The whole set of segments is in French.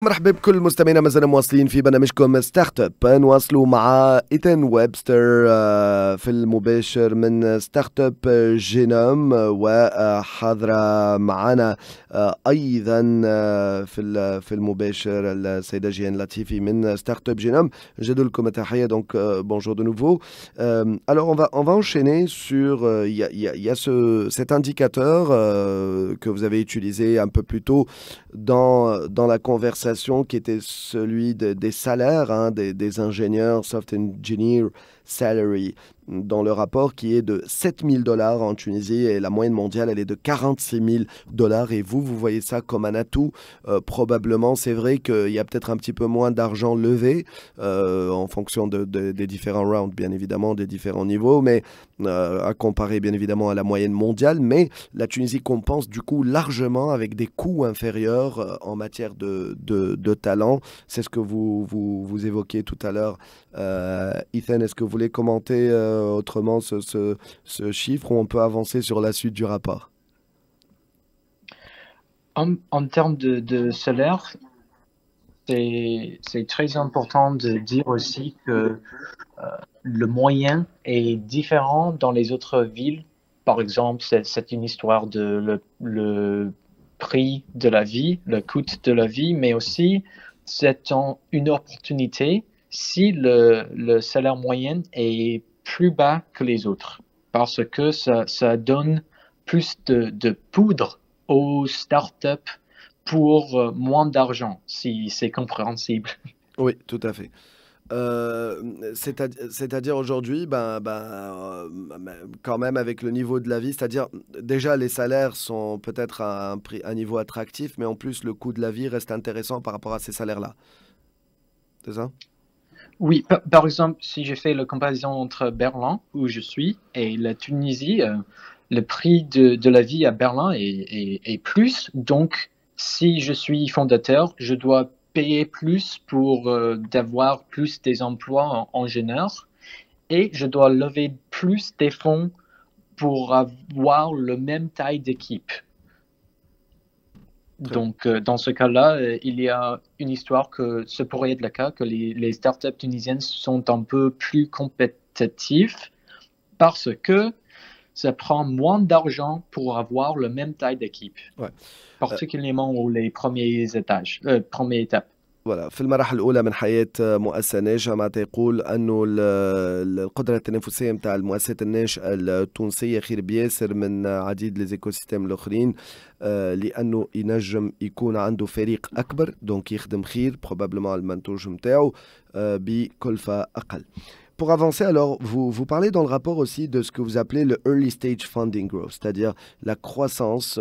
مرحبا بكل مستمعينا، ما زلنا مواصلين في برنامجكم ستارت اب. نواصلوا مع ايثان ويبستر في المباشر من ستارت اب جينوم، وحاضره معنا ايضا في المباشر السيده جيهان لطيفي من ستارت اب جينوم. جدوا لكم التحيه. Donc bonjour de nouveau. Alors on va enchaîner sur il y a cet indicateur que vous avez utilisé un peu plus tôt dans la conversation, qui était celui des salaires, hein, des ingénieurs, soft engineer salary, dans le rapport, qui est de 7 000 $ en Tunisie, et la moyenne mondiale, elle est de 46 000 $. Et vous voyez ça comme un atout, probablement. C'est vrai qu'il y a peut-être un petit peu moins d'argent levé en fonction des différents rounds, bien évidemment, des différents niveaux, mais à comparer bien évidemment à la moyenne mondiale. Mais la Tunisie compense du coup largement avec des coûts inférieurs en matière de talent. C'est ce que vous évoquiez tout à l'heure. Ethan, est-ce que vous voulez commenter autrement ce chiffre, ou on peut avancer sur la suite du rapport? En termes de salaire, c'est très important de dire aussi que le moyen est différent dans les autres villes. Par exemple, c'est une histoire de le prix de la vie, le coût de la vie, mais aussi c'est une opportunité si le salaire moyen est plus bas que les autres, parce que ça donne plus de poudre aux startups pour moins d'argent, si c'est compréhensible. Oui, tout à fait. C'est-à-dire aujourd'hui, quand même avec le niveau de la vie, c'est-à-dire déjà les salaires sont peut-être à un niveau attractif, mais en plus le coût de la vie reste intéressant par rapport à ces salaires-là. C'est ça? Oui, par exemple, si je fais la comparaison entre Berlin, où je suis, et la Tunisie, le prix de la vie à Berlin est plus. Donc, si je suis fondateur, je dois payer plus pour d'avoir plus des emplois en ingénieur, et je dois lever plus des fonds pour avoir le même taille d'équipe. Donc, dans ce cas-là, il y a une histoire que ce pourrait être le cas, que les startups tunisiennes sont un peu plus compétitives parce que ça prend moins d'argent pour avoir la même taille d'équipe, Ouais. particulièrement aux les premières étapes. Voilà. في المراحل الأولى من حياة مؤسسة ناجحة، معناتها يقول أنه القدرة التنافسية متاع المؤسسات الناشئة التونسية خير بياسر من عديد ليزيكو سيستيم الآخرين، لأنه ينجم يكون عنده فريق أكبر، دونك يخدم خير بروبابلمون على المنتوج متاعه بكلفة أقل. Pour avancer, alors, vous parlez dans le rapport aussi de ce que vous appelez le early stage funding growth, c'est-à-dire la croissance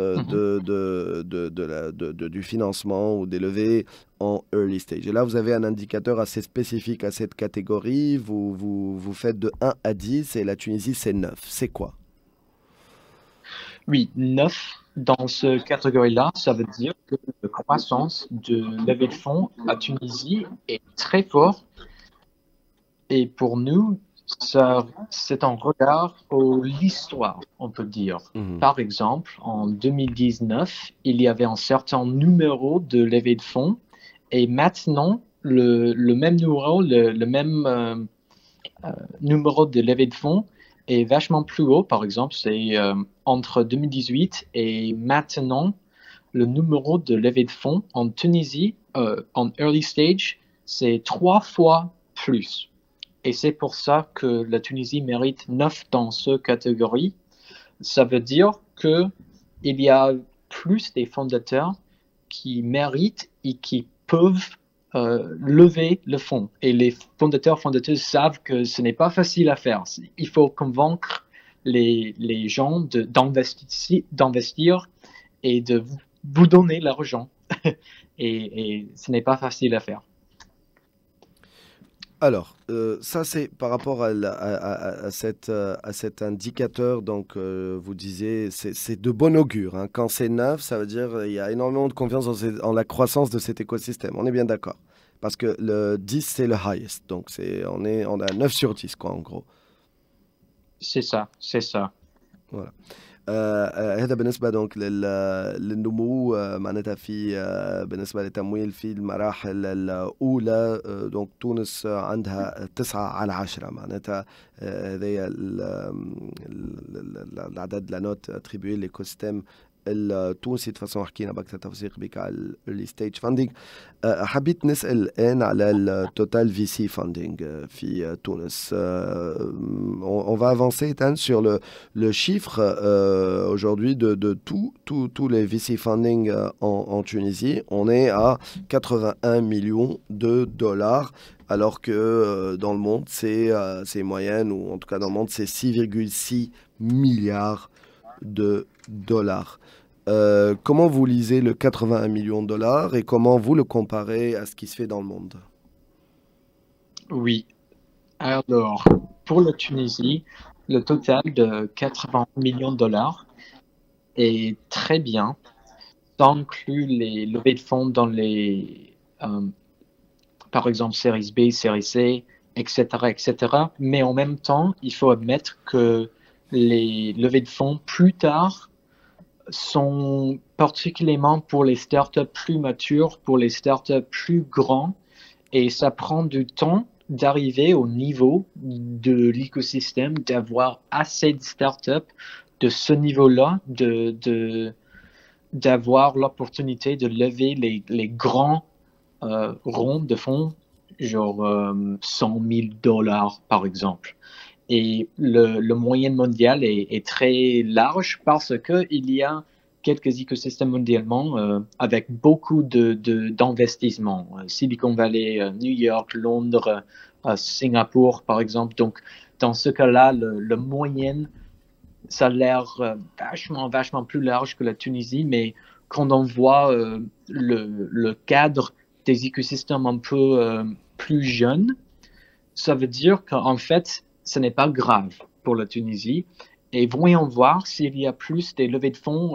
du financement ou des levées en early stage. Et là, vous avez un indicateur assez spécifique à cette catégorie. Vous faites de 1 à 10, et la Tunisie, c'est 9. C'est quoi? Oui, 9 dans cette catégorie-là, ça veut dire que la croissance de levée de fonds à Tunisie est très forte. Et pour nous, c'est un regard à l'histoire, on peut dire. Par exemple, en 2019, il y avait un certain numéro de levée de fonds, et maintenant, le même numéro, le même numéro de levée de fonds est vachement plus haut. Par exemple, c'est entre 2018 et maintenant, le numéro de levée de fonds en Tunisie, en early stage, c'est 3 fois plus. Et c'est pour ça que la Tunisie mérite 9 dans cette catégorie. Ça veut dire qu'il y a plus des fondateurs qui méritent et qui peuvent lever le fonds. Et les fondateurs savent que ce n'est pas facile à faire. Il faut convaincre les gens d'investir et de vous donner l'argent. et ce n'est pas facile à faire. Alors, ça c'est par rapport à cet indicateur. Donc, vous disiez, c'est de bon augure, hein. Quand c'est 9, ça veut dire qu'il y a énormément de confiance en la croissance de cet écosystème. On est bien d'accord. Parce que le 10, c'est le highest. Donc, on a 9 sur 10, quoi, en gros. C'est ça, c'est ça. Voilà. هذا بالنسبة دونك للنمو معناتها في بالنسبة للتمويل في المراحل الأولى. دونك تونس عندها 9/10 معناتها هذايا العدد لانوت اتريبيوي للايكو سيستيم التونسي. de façon حكينا بأكثر تفصيل بك على الايرلي ستيج فاندينغ. حبيت نسأل الآن على التوتال في سي فاندينغ في تونس. On va avancer sur le chiffre aujourd'hui de tous les VC funding en Tunisie. On est à 81 millions de dollars, alors que dans le monde, c'est moyenne, ou en tout cas dans le monde, c'est 6,6 milliards de dollars. Comment vous lisez le 81 millions de dollars et comment vous le comparez à ce qui se fait dans le monde? Oui. Alors, pour la Tunisie, le total de 80 millions de dollars est très bien. Ça inclut les levées de fonds dans les, par exemple, Series B, Series C, etc., etc. Mais en même temps, il faut admettre que les levées de fonds plus tard sont particulièrement pour les startups plus matures, pour les startups plus grands, et ça prend du temps d'arriver au niveau de l'écosystème, d'avoir assez de startups de ce niveau-là, d'avoir l'opportunité de lever les grands ronds de fonds, genre 100 000 dollars par exemple. Et le moyenne mondial est très large parce qu'il y a quelques écosystèmes mondialement avec beaucoup d'investissements. Silicon Valley, New York, Londres, Singapour par exemple. Donc dans ce cas-là, le moyenne, ça a l'air vachement plus large que la Tunisie, mais quand on voit le cadre des écosystèmes un peu plus jeunes, ça veut dire qu'en fait, ce n'est pas grave pour la Tunisie. Et voyons voir s'il y a plus des levées de fonds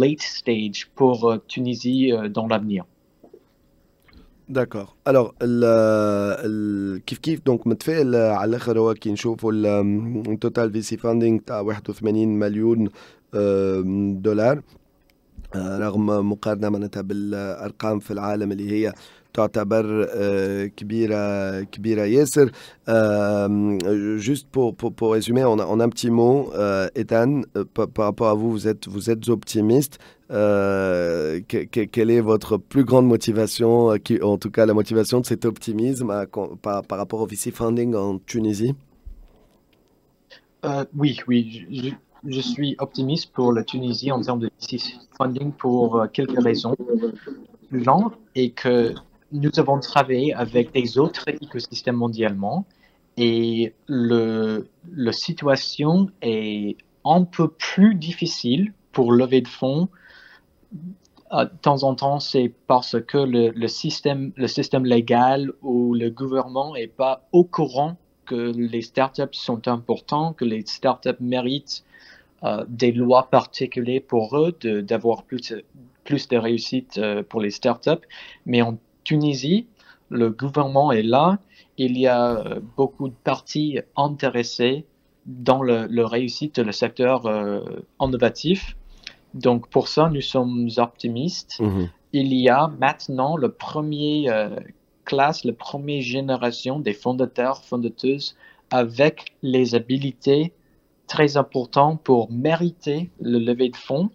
late stage pour Tunisie dans l'avenir. D'accord. Alors كيف دونك متفائل على الاخر هو كي نشوفوا التوتال في سي فاندينغ تاع 81 مليون دولار، رغم مقارنة معناتها بالأرقام في العالم اللي هي تعتبر كبيرة ياسر. Juste pour résumer, on a un petit mot, Ethan, par rapport à vous, vous êtes optimiste. Quelle est votre plus grande motivation, en tout cas la motivation de cet optimisme par rapport au VC funding en Tunisie? Oui, je suis optimiste pour la Tunisie en termes de VC funding pour quelques raisons. L'un est que nous avons travaillé avec des autres écosystèmes mondialement et la situation est un peu plus difficile pour lever de fonds. De temps en temps, c'est parce que le système légal ou le gouvernement n'est pas au courant que les startups sont importants, que les startups méritent des lois particulières pour eux, d'avoir plus de réussite pour les startups. Mais en Tunisie, le gouvernement est là. Il y a beaucoup de parties intéressées dans la réussite de le secteur innovatif. Donc, pour ça, nous sommes optimistes. Il y a maintenant la première génération des fondateurs, fondateuses avec les habilités très importantes pour mériter le levée de fonds.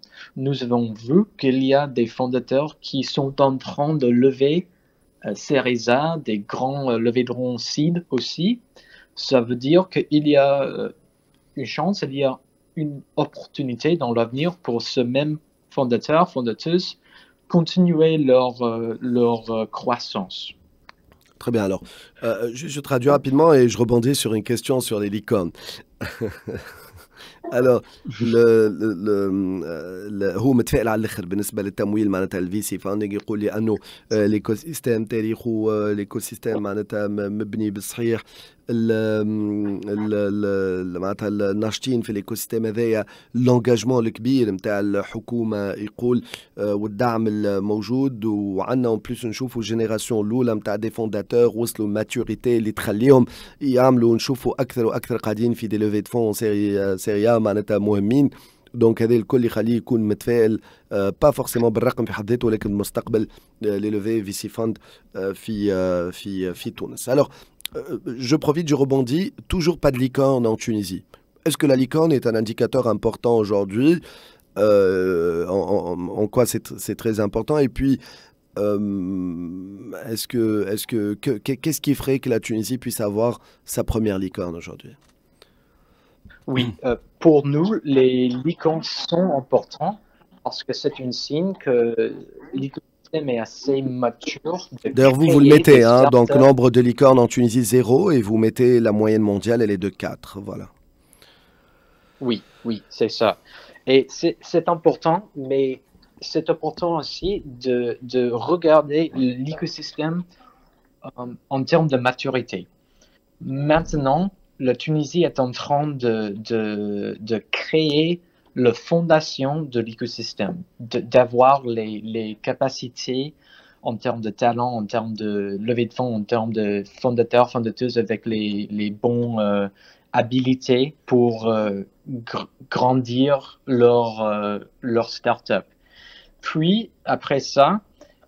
Nous avons vu qu'il y a des fondateurs qui sont en train de lever Series A, des grands levées de fonds seed aussi. Ça veut dire qu'il y a une chance, il y a une opportunité dans l'avenir pour ce même fondateur, fondateuse, continuer leur croissance. Très bien, alors, je traduis rapidement et je rebondis sur une question sur les licornes. Alors هو متفائل على الاخر بالنسبه للتمويل معناتها الفي سي فاندنج، يقول لي انه ليكو سيستيم تاريخه ليكو سيستيم معناتها مبني بالصحيح. معناتها الناشطين في الايكو سيستيم هذايا لونجاجمون الكبير نتاع الحكومه يقول والدعم الموجود، وعندنا اون بليس نشوفوا الجينيراسيون الاولى نتاع دي فونداتور وصلوا ماتوريتي اللي تخليهم يعملوا، نشوفوا اكثر واكثر قاعدين في دي لوفي دو فون سيريا معناتها مهمين. دونك هذا الكل يخليه يكون متفائل با فورسيمون بالرقم في حد ذاته ولكن مستقبل لي لوفي في سي فاند في تونس. Alors je profite, je rebondis, toujours pas de licorne en Tunisie. Est-ce que la licorne est un indicateur important aujourd'hui? En quoi c'est très important? Et puis qu'est-ce qui ferait que la Tunisie puisse avoir sa première licorne aujourd'hui? Oui, pour nous, les licornes sont importants parce que c'est une signe que l'écosystème est assez mature. D'ailleurs, vous le mettez, hein, donc nombre de licornes en Tunisie 0 et vous mettez la moyenne mondiale, elle est de 4, voilà. Oui, c'est ça. Et c'est important, mais c'est important aussi de regarder l'écosystème en termes de maturité. Maintenant, la Tunisie est en train de créer la fondation de l'écosystème, d'avoir les capacités en termes de talent, en termes de levée de fonds, en termes de fondateurs, fondateuses avec les bons habilités pour grandir leur start-up. Puis, après ça,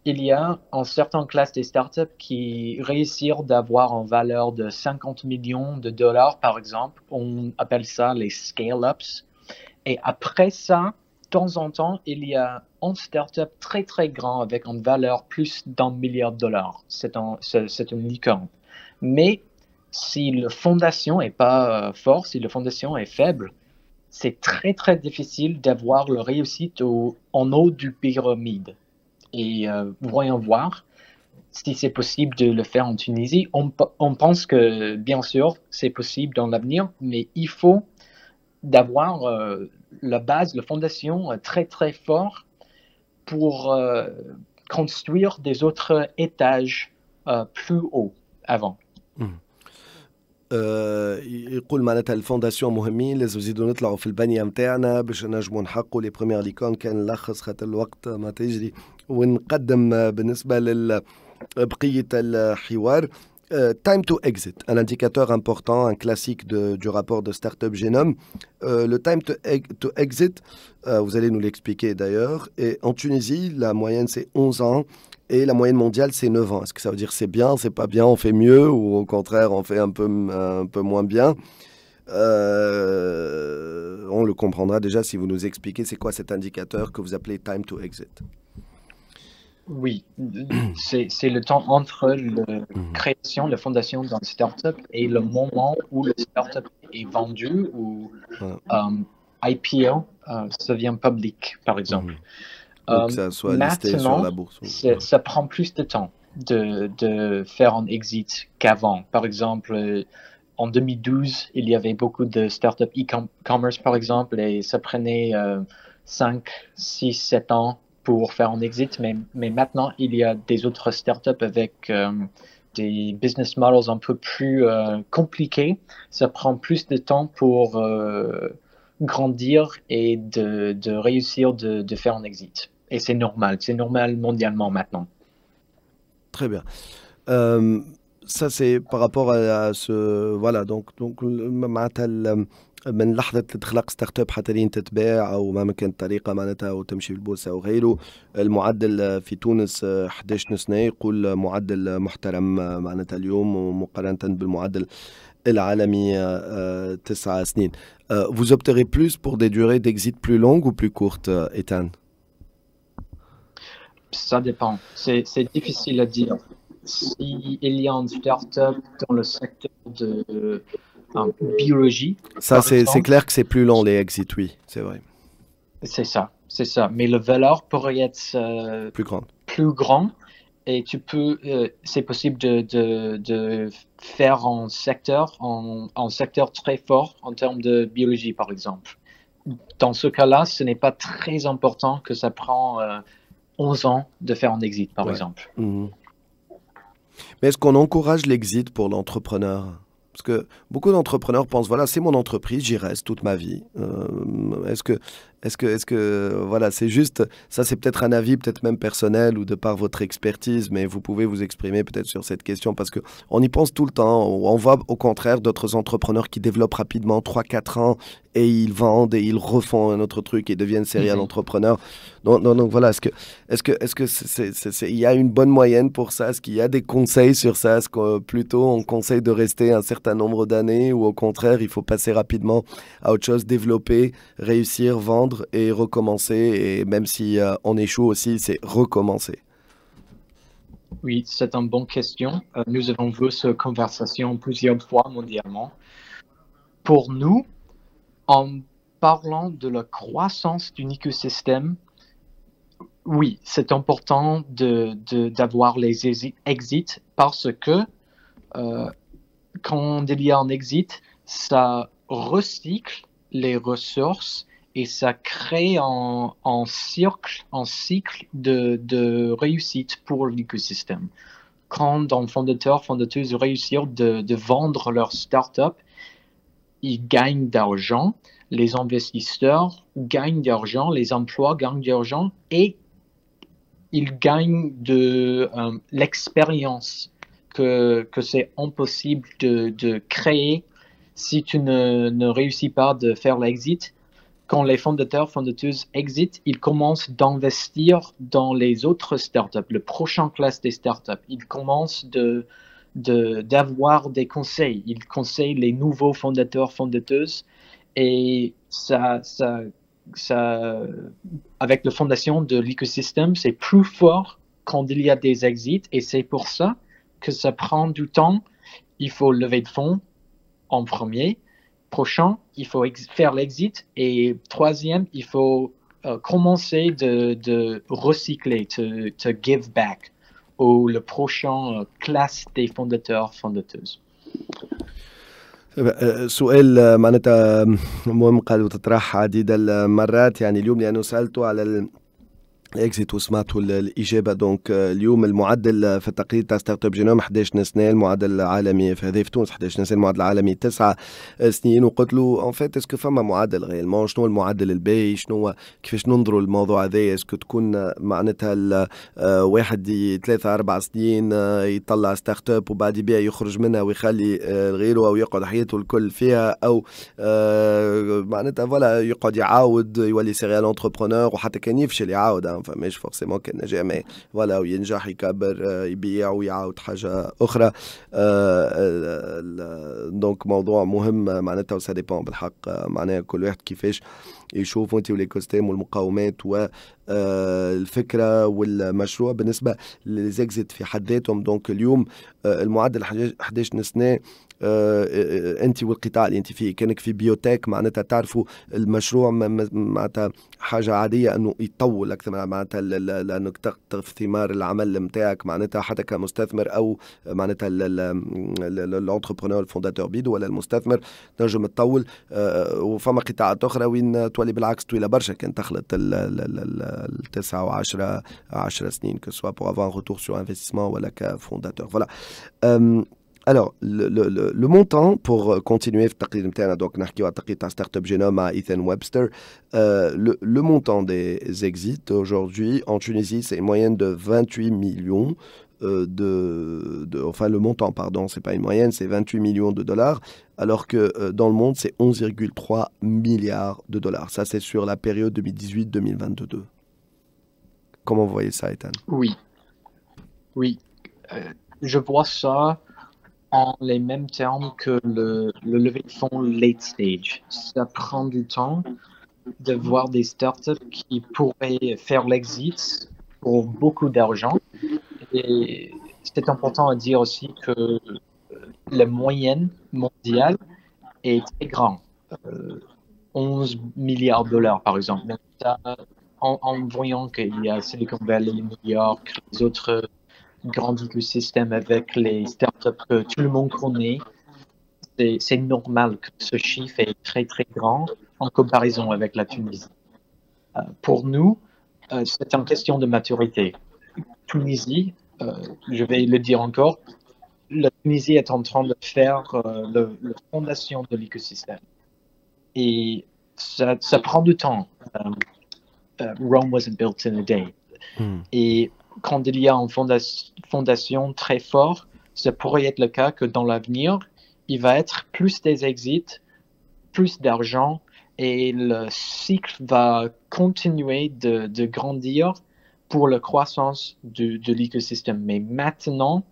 il y a en certaines classes des startups qui réussissent d'avoir une valeur de 50 millions de dollars, par exemple. On appelle ça les scale-ups. Et après ça, de temps en temps, il y a un startup très, très grand avec une valeur plus d'1 milliard de dollars. C'est une licorne. Mais si la fondation n'est pas forte, si la fondation est faible, c'est très, très difficile d'avoir la réussite en haut du pyramide. Et voyons voir si c'est possible de le faire en Tunisie. On pense que, bien sûr, c'est possible dans l'avenir, mais il faut d'avoir la base, la fondation très, très fort pour construire des autres étages plus hauts avant. يقول معناتها الفونداسيون مهمين، لازم نزيدوا نطلعوا في البنيه نتاعنا باش نجموا نحققوا لي بريمير ليكون. كان نلخص خاطر الوقت ما تجري ونقدم بالنسبه لبقيه الحوار. Time to exit, un indicateur important, un classique du rapport de Startup Genome. Le time to exit, vous allez nous l'expliquer d'ailleurs. Et en Tunisie, la moyenne c'est 11 ans. Et la moyenne mondiale, c'est 9 ans. Est-ce que ça veut dire c'est bien, c'est pas bien, on fait mieux ou au contraire, on fait un peu moins bien? On le comprendra déjà si vous nous expliquez c'est quoi cet indicateur que vous appelez time to exit. Oui, c'est le temps entre la création, la fondation d'un startup et le moment où le startup est vendu ou IPO, ça devient public, par exemple. Donc ça soit listé sur la bourse. Ça prend plus de temps de faire un exit qu'avant. Par exemple, en 2012, il y avait beaucoup de startups e-commerce, par exemple, et ça prenait 5, 6, 7 ans pour faire un exit. Mais maintenant, il y a des autres startups avec des business models un peu plus compliqués. Ça prend plus de temps pour grandir et de réussir de faire un exit. Et c'est normal mondialement maintenant. Très bien. Ça c'est par rapport à ce voilà donc معناتها من لحظة إخلاق ستارت اب حتى لين تتباع أو ما كانت الطريقة معناتها أو تمشي بالبورصة أو غيره. المعدل في تونس 11 سنة، يقول معدل محترم معناتها اليوم مقارنة بالمعدل العالمي 9 سنين. Vous opterez plus pour des durées d'exit plus longues ou plus courtes, Ethan? Ça dépend. C'est difficile à dire. S'il y a une start-up dans le secteur de biologie... Ça, c'est clair que c'est plus long, les exits, oui, c'est vrai. C'est ça. Mais la valeur pourrait être plus grand. Et c'est possible de faire un secteur très fort en termes de biologie, par exemple. Dans ce cas-là, ce n'est pas très important que ça prend 11 ans de faire un exit, par exemple. Mmh. Mais est-ce qu'on encourage l'exit pour l'entrepreneur? Parce que beaucoup d'entrepreneurs pensent, voilà, c'est mon entreprise, j'y reste toute ma vie. est-ce que, voilà, c'est juste, ça c'est peut-être un avis, peut-être même personnel ou de par votre expertise, mais vous pouvez vous exprimer peut-être sur cette question parce que on y pense tout le temps. On voit au contraire d'autres entrepreneurs qui développent rapidement 3 4 ans et ils vendent et ils refont un autre truc et deviennent serial entrepreneurs. Donc voilà, est-ce que il y a une bonne moyenne pour ça? Est-ce qu'il y a des conseils sur ça? Est-ce que plutôt on conseille de rester un certain nombre d'années ou au contraire il faut passer rapidement à autre chose, développer, réussir, vendre et recommencer et même si on échoue aussi, c'est recommencer. Oui, c'est une bonne question. Nous avons vu cette conversation plusieurs fois mondialement. Pour nous, en parlant de la croissance d'un écosystème, oui, c'est important d'avoir les exits parce que quand il y a un exit, ça recycle les ressources et ça crée un cycle de réussite pour l'écosystème. Quand un fondateuse réussit de vendre leur startup, ils gagnent d'argent, les investisseurs gagnent d'argent, les emplois gagnent d'argent et ils gagnent de l'expérience que c'est impossible de créer si tu ne réussis pas de faire l'exit. Quand les fondateuses exit, ils commencent d'investir dans les autres startups, le prochain classe des startups. Ils commencent d'avoir des conseils. Ils conseillent les nouveaux fondateuses. Et ça, avec la fondation de l'écosystème, c'est plus fort quand il y a des exits. Et c'est pour ça que ça prend du temps. Il faut lever de fonds en premier. Prochain, il faut faire l'exit. Et troisième, il faut commencer de recycler, to give back au le prochain classe des fondateuses. سؤال معناتها مهم قالوا تطرح عديد المرات يعني اليوم لأنه سألته على اكزيت وسمعتوا الاجابه دونك اليوم المعدل في التقرير تاع ستارت اب جينوم 11 سنه، المعدل العالمي في هذه في تونس 11 سنه، المعدل العالمي 9 سنين. وقلت له ان فيت اسكو فما معدل غيالمون، شنو المعدل الباهي، شنو كيفاش ننظروا للموضوع هذا؟ اسكو تكون معناتها واحد 3 4 سنين يطلع ستارت اب وبعد يبيع يخرج منها ويخلي غيره او يقعد حياته الكل فيها، او معناتها فوالا يقعد يعاود يولي سيريال انتربرونور وحتى كان يفشل يعاود فماش فورسيمون كان نجاح، مي فوالا وينجح يكبر يبيع ويعاود حاجه اخرى. دونك موضوع مهم معناتها وسا ديبون بالحق معناها كل واحد كيفاش يشوف انت والايكوسيستم والمقاومات والفكره والمشروع بالنسبه للزكزت في حد ذاتهم. دونك اليوم المعدل 11 سنه. انت والقطاع اللي انت فيه كانك في بيوتك معناتها تعرفوا المشروع معناتها حاجه عاديه انه يطول اكثر معناتها لانك تقطف ثمار العمل نتاعك معناتها حتى كمستثمر او معناتها الانتربرونور الفونداتور بيدو ولا المستثمر تنجم تطول. وفما قطاعات اخرى وين تولي بالعكس طويله برشا كان تخلط التسعة و10 سنين que soit pour avoir un retour sur investissement ou que fondateur. Voilà. Alors, le montant, pour continuer donc Startup Genome à Ethan Webster, le montant des exits aujourd'hui en Tunisie, c'est une moyenne de 28 millions enfin le montant, pardon, c'est pas une moyenne, c'est 28 millions de dollars, alors que dans le monde, c'est 11,3 milliards de dollars. Ça, c'est sur la période 2018-2022. Comment vous voyez ça, Ethan? Oui. Je vois ça en les mêmes termes que le levée de fonds late stage. Ça prend du temps de voir des startups qui pourraient faire l'exit pour beaucoup d'argent. Et c'est important à dire aussi que la moyenne mondiale est très grande. 11 milliards de dollars, par exemple. En voyant qu'il y a Silicon Valley, New York, les autres grands écosystèmes avec les startups que tout le monde connaît, c'est normal que ce chiffre est très très grand en comparaison avec la Tunisie. Pour nous, c'est une question de maturité. Tunisie, je vais le dire encore, la Tunisie est en train de faire la fondation de l'écosystème. Et ça prend du temps. Rome wasn't built in a day. Et quand il y a une fondation très forte, ça pourrait être le cas que dans l'avenir, il va être plus des exits, plus d'argent, et le cycle va continuer de grandir pour la croissance de l'écosystème. Mais maintenant,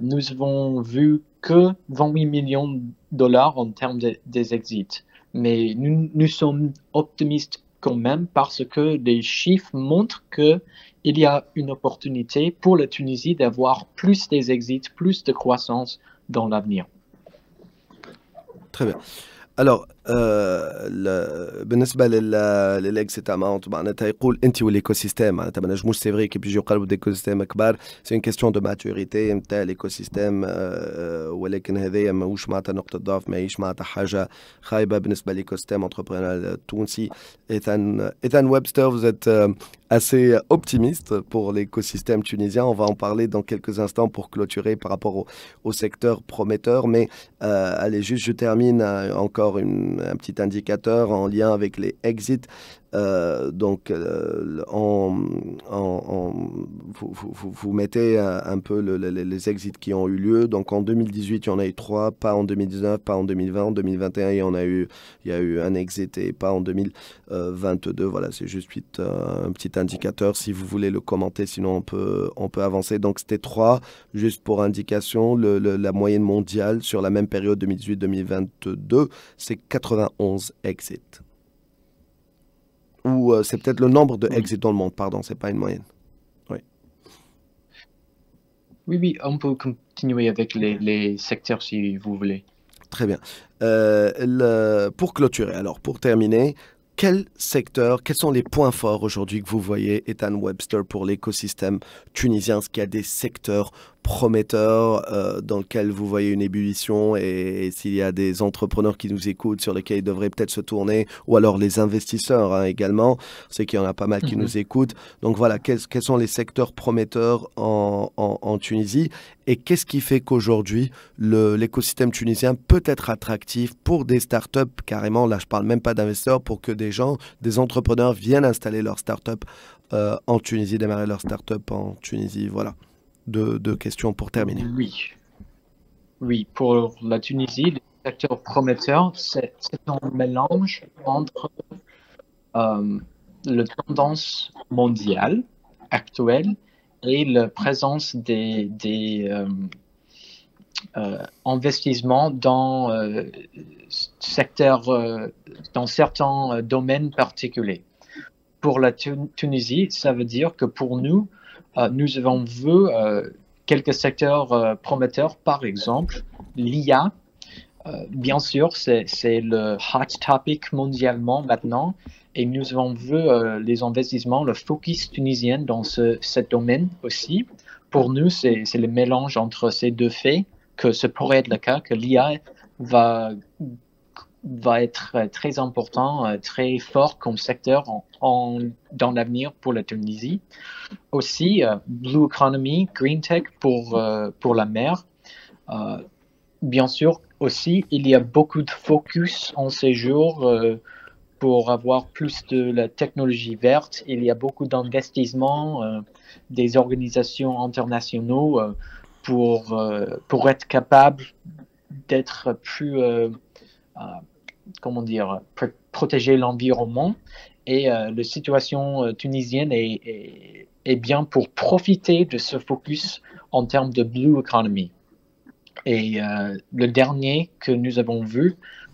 nous avons vu que 28 millions de dollars en termes des exits. Mais nous sommes optimistes quand même parce que les chiffres montrent qu'il y a une opportunité pour la Tunisie d'avoir plus des exits, plus de croissance dans l'avenir. Très bien. Alors بالنسبه للاكسيت اماونت معناتها يقول انت والايكو سيستيم معناتها ما نجموش سي فري كي بيجيو يقلبوا ديكو سيستيم كبار سي اون كيستيون دو ماتوريتي نتاع الايكو سيستيم ولكن هذايا ماهوش معناتها نقطه ضعف ماهيش معناتها حاجه خايبه بالنسبه للايكو سيستيم انتربرونيال التونسي. Ethan Webster, vous êtes assez optimiste pour l'écosystème tunisien. On va en parler dans quelques instants pour clôturer par rapport au secteur prometteur. Mais allez, juste je termine encore un petit indicateur en lien avec les exits. Donc, vous mettez un peu les exits qui ont eu lieu. Donc, en 2018, il y en a eu 3, pas en 2019, pas en 2020. En 2021, il y a eu un exit et pas en 2022. Voilà, c'est juste un petit indicateur. Si vous voulez le commenter, sinon on peut avancer. Donc, c'était 3, juste pour indication. La moyenne mondiale sur la même période 2018-2022, c'est 91 exits. Ou c'est peut-être le nombre de exits dans le monde, pardon, c'est pas une moyenne. Oui. Oui, on peut continuer avec les secteurs si vous voulez. Très bien. Pour clôturer, alors pour terminer, quels sont les points forts aujourd'hui que vous voyez, Ethan Webster, pour l'écosystème tunisien? Est-ce qu'il y a des secteurs prometteurs dans lesquels vous voyez une ébullition et s'il y a des entrepreneurs qui nous écoutent sur lesquels ils devraient peut-être se tourner, ou alors les investisseurs également, c'est qu'il y en a pas mal qui nous écoutent. Donc voilà, quels sont les secteurs prometteurs en Tunisie et qu'est-ce qui fait qu'aujourd'hui l'écosystème tunisien peut être attractif pour des startups carrément, là je parle même pas d'investisseurs, pour que des entrepreneurs viennent installer leur startup en Tunisie, démarrer leur startup en Tunisie, voilà. Deux questions pour terminer. Oui, pour la Tunisie, les secteurs prometteurs, c'est un mélange entre la tendance mondiale actuelle et la présence des investissements dans certains domaines particuliers. Pour la Tunisie, ça veut dire que pour nous avons vu quelques secteurs prometteurs, par exemple l'IA. Bien sûr, c'est le hot topic mondialement maintenant, et nous avons vu les investissements, le focus tunisien dans ce domaine aussi. Pour nous, c'est le mélange entre ces deux faits, que ce pourrait être le cas, que l'IA va être très important, très fort comme secteur dans l'avenir pour la Tunisie. Aussi, Blue Economy, Green Tech pour la mer. Bien sûr, aussi, il y a beaucoup de focus en ces jours pour avoir plus de la technologie verte. Il y a beaucoup d'investissements des organisations internationales pour être capable d'être plus... protéger l'environnement, et la situation tunisienne est bien pour profiter de ce focus en termes de Blue Economy. Et le dernier que nous avons vu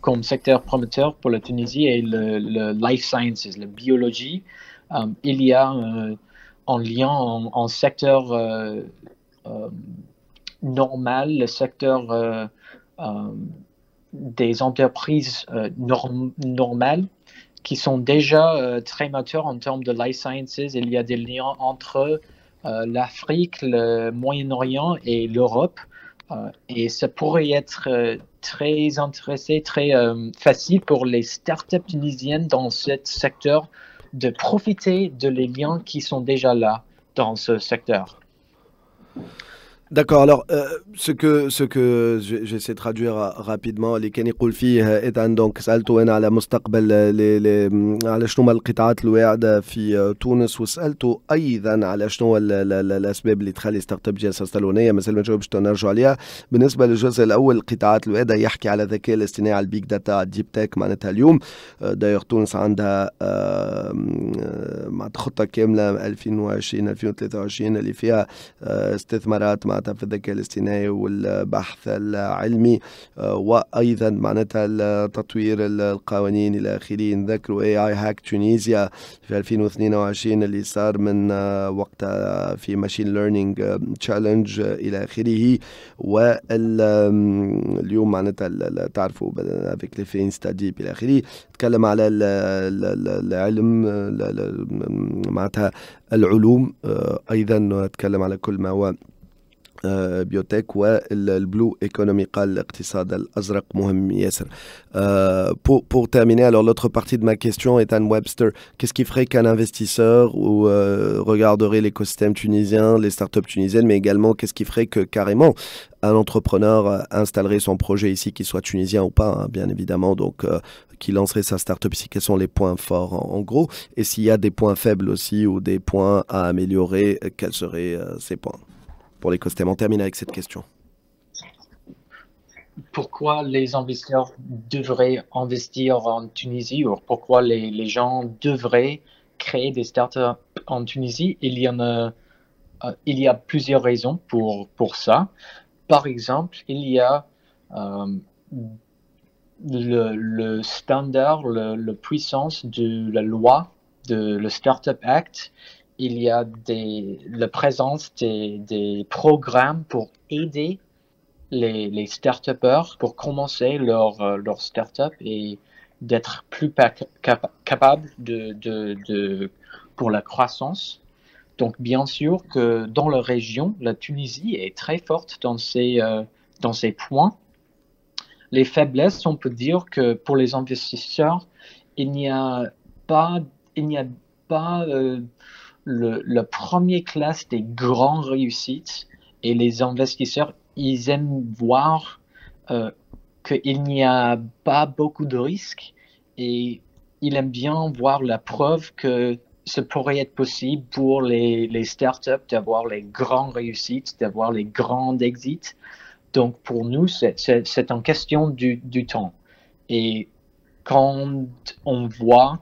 comme secteur prometteur pour la Tunisie est le Life Sciences, la biologie. Il y a en lien en secteur normal, le secteur des entreprises normales qui sont déjà très matures en termes de life sciences. Il y a des liens entre l'Afrique, le Moyen-Orient et l'Europe. Et ça pourrait être très intéressant, très facile pour les startups tunisiennes dans ce secteur de profiter de les liens qui sont déjà là dans ce secteur. D'accord. Alors, ce que j'essaie de traduire rapidement اللي كان يقول فيه إذن دونك سألته أنا على مستقبل على شنو هما القطاعات الواعدة في تونس، وسألته أيضا على شنو هو الأسباب اللي تخلي ستارت اب جلسة صالونية. مازال ما جاوبش، نرجع عليها. بالنسبة للجزء الأول القطاعات الواعدة يحكي على الذكاء الاصطناعي، على البيج داتا، على الديب تك معناتها اليوم. دايوغ تونس عندها معناتها خطة كاملة 2020 2023 اللي فيها استثمارات معناتها في الذكاء الاصطناعي والبحث العلمي، وأيضا معناتها تطوير القوانين إلى آخره. نذكروا اي هاك تونيزيا في 2022 اللي صار من وقتها في ماشين ليرنينج تشالنج إلى آخره. واليوم معناتها تعرفوا افيك لي فين ستادي إلى آخره. تكلم على العلم معناتها العلوم، أيضا نتكلم على كل ما هو بيوتك والبلو ايكونومي، قال الاقتصاد الازرق مهم ياسر. Pour terminer, alors l'autre partie de ma question, Ethan Webster, qu'est-ce qui ferait qu'un investisseur regarderait l'écosystème tunisien, les startups tunisiennes, mais également qu'est-ce qui ferait que carrément un entrepreneur installerait son projet ici, qu'il soit tunisien ou pas, hein, bien évidemment, donc qui lancerait sa startup ici? Quels sont les points forts en gros, et s'il y a des points faibles aussi ou des points à améliorer, quels seraient ces points pour l'écosystème? On termine avec cette question. Pourquoi les investisseurs devraient investir en Tunisie, ou pourquoi les gens devraient créer des startups en Tunisie? Il y a plusieurs raisons pour ça. Par exemple, il y a le standard, la puissance de la loi, de le Startup Act. Il y a la présence des programmes pour aider les start-upers pour commencer leur start-up et d'être plus capables pour la croissance. Donc, bien sûr que dans la région, la Tunisie est très forte dans ces points. Les faiblesses, on peut dire que pour les investisseurs, il n'y a pas la première classe des grandes réussites, et les investisseurs, ils aiment voir qu'il n'y a pas beaucoup de risques, et ils aiment bien voir la preuve que ce pourrait être possible pour les startups d'avoir les grandes réussites, d'avoir les grands exits. Donc pour nous, c'est une question du temps. Et quand on voit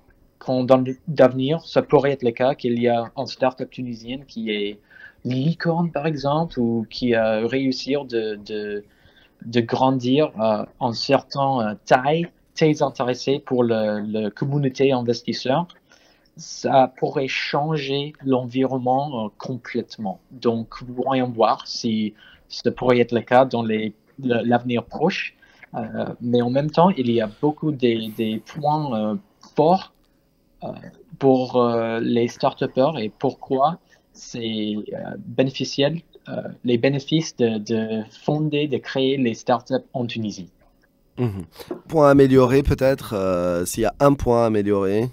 dans l'avenir, ça pourrait être le cas qu'il y a une startup tunisienne qui est licorne, par exemple, ou qui a réussi de grandir en certaine taille, très intéressé pour la communauté investisseur. Ça pourrait changer l'environnement complètement. Donc, voyons voir si ça pourrait être le cas dans l'avenir proche. Mais en même temps, il y a beaucoup des points forts pour les start-upers, et pourquoi c'est bénéficiel, les bénéfices de fonder, de créer les startups en Tunisie. Point amélioré peut-être, s'il y a un point amélioré.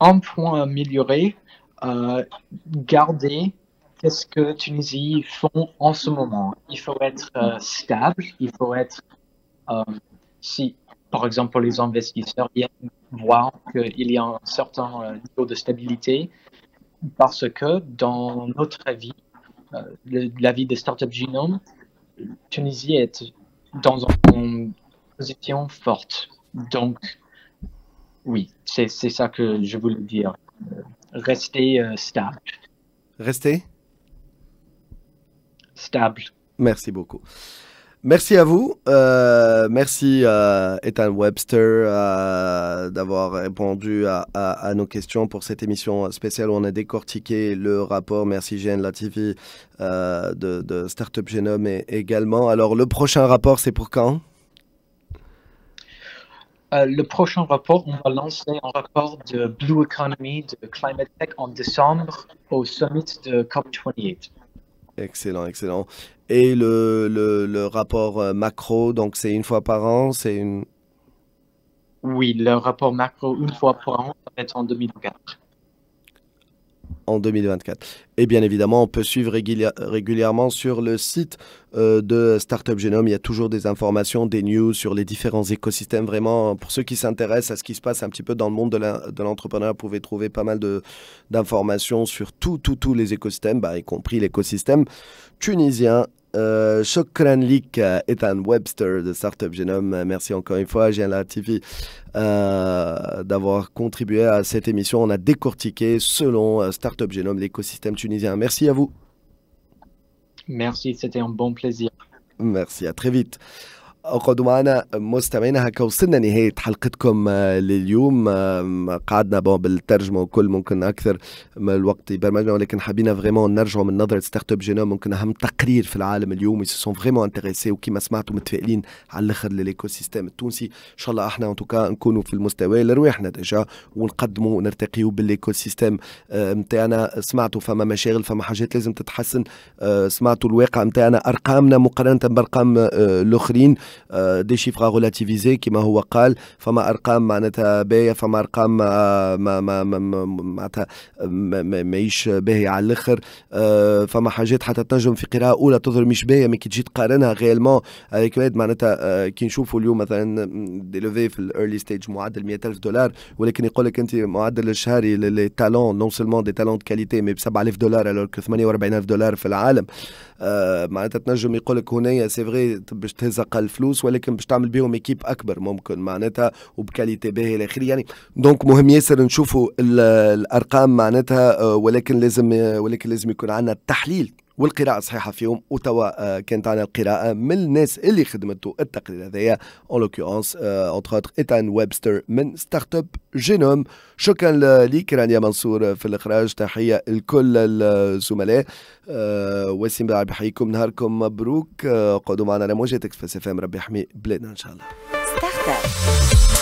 Un point amélioré, garder qu'est-ce que Tunisie font en ce moment. Il faut être stable, il faut être, si par exemple pour les investisseurs, ils aiment voir qu'il y a un certain niveau de stabilité, parce que dans notre vie, la vie de Startup Genome, Tunisie est dans une position forte. Donc, oui, c'est ça que je voulais dire. Rester stable. Rester stable. Merci beaucoup. Merci à vous. Merci Ethan Webster d'avoir répondu à nos questions pour cette émission spéciale où on a décortiqué le rapport. Merci Jeanne Latifi de Startup Genome également. Alors le prochain rapport, c'est pour quand? Le prochain rapport, on va lancer un rapport de Blue Economy, de Climate Tech en décembre au summit de COP28. Excellent, excellent. Et le rapport macro, donc c'est une fois par an, c'est une... Oui, le rapport macro une fois par an, ça va être en 2024. en 2024. Et bien évidemment, on peut suivre régulièrement sur le site de Startup Genome. Il y a toujours des informations, des news sur les différents écosystèmes. Vraiment, pour ceux qui s'intéressent à ce qui se passe un petit peu dans le monde de l'entrepreneur, vous pouvez trouver pas mal d'informations sur tous les écosystèmes, y compris l'écosystème tunisien. Shukran lik, Ethan Webster de Startup Genome. Merci encore une fois, Gianla TV, d'avoir contribué à cette émission. On a décortiqué selon Startup Genome l'écosystème tunisien. Merci à vous. Merci, c'était un bon plaisir. Merci, à très vite. اقعدوا معنا مستمعينا. هكا وصلنا نهاية حلقتكم لليوم. قعدنا بالترجمة وكل ممكن أكثر من الوقت برمجنا، ولكن حبينا فريمون نرجعوا من نظرة ستارت اب جينوم. ممكن أهم تقرير في العالم اليوم يسون فريمون انتريسي، وكما سمعتوا متفائلين على الآخر للإيكو سيستم التونسي. إن شاء الله احنا انتوكا نكونوا في المستوى لرواحنا ديجا ونقدموا ونرتقيوا بالإيكو سيستم متاعنا. سمعتوا فما مشاغل، فما حاجات لازم تتحسن. سمعتوا الواقع متاعنا، أرقامنا مقارنة بأرقام الآخرين دي شيفرا غولاتيفيزي كما هو قال. فما ارقام معناتها باهيه، فما ارقام معناتها ماهيش باهيه على الاخر. فما حاجات حتى تنجم في قراءه اولى تظهر مش باهيه، مي كي تجي تقارنها غيالمون هذيك معناتها كي نشوفوا اليوم مثلا ديلوفي في الايرلي ستيج معدل $100,000، ولكن يقول لك انت معدل الشهري للتالون نون سولمون دي تالون دو كاليتي مي ب $7,000 الوغ كو $48,000 في العالم. معناتها تنجم يقول لك هنا سي فغي باش تهز اقل فلوس، ولكن باش تعمل بيهم ايكيب اكبر ممكن معناتها وبكاليتي باهيه الى اخره. يعني دونك مهم ياسر نشوفوا الارقام معناتها، ولكن لازم يكون عندنا التحليل والقراءة الصحيحة فيهم. وتوا كانت عنا القراءة من الناس اللي خدمتوا التقرير هذايا اون لوكورونس اونتر اوتر ايتان ويبستر من ستارت اب جينوم. شكرا ليك رانيا منصور في الاخراج. تحية لكل الزملاء. وسيم بن عربي بحييكم، نهاركم مبروك. قعدوا معنا على موجة اكسبريس اف ام. ربي يحمي بلادنا ان شاء الله. ستارت اب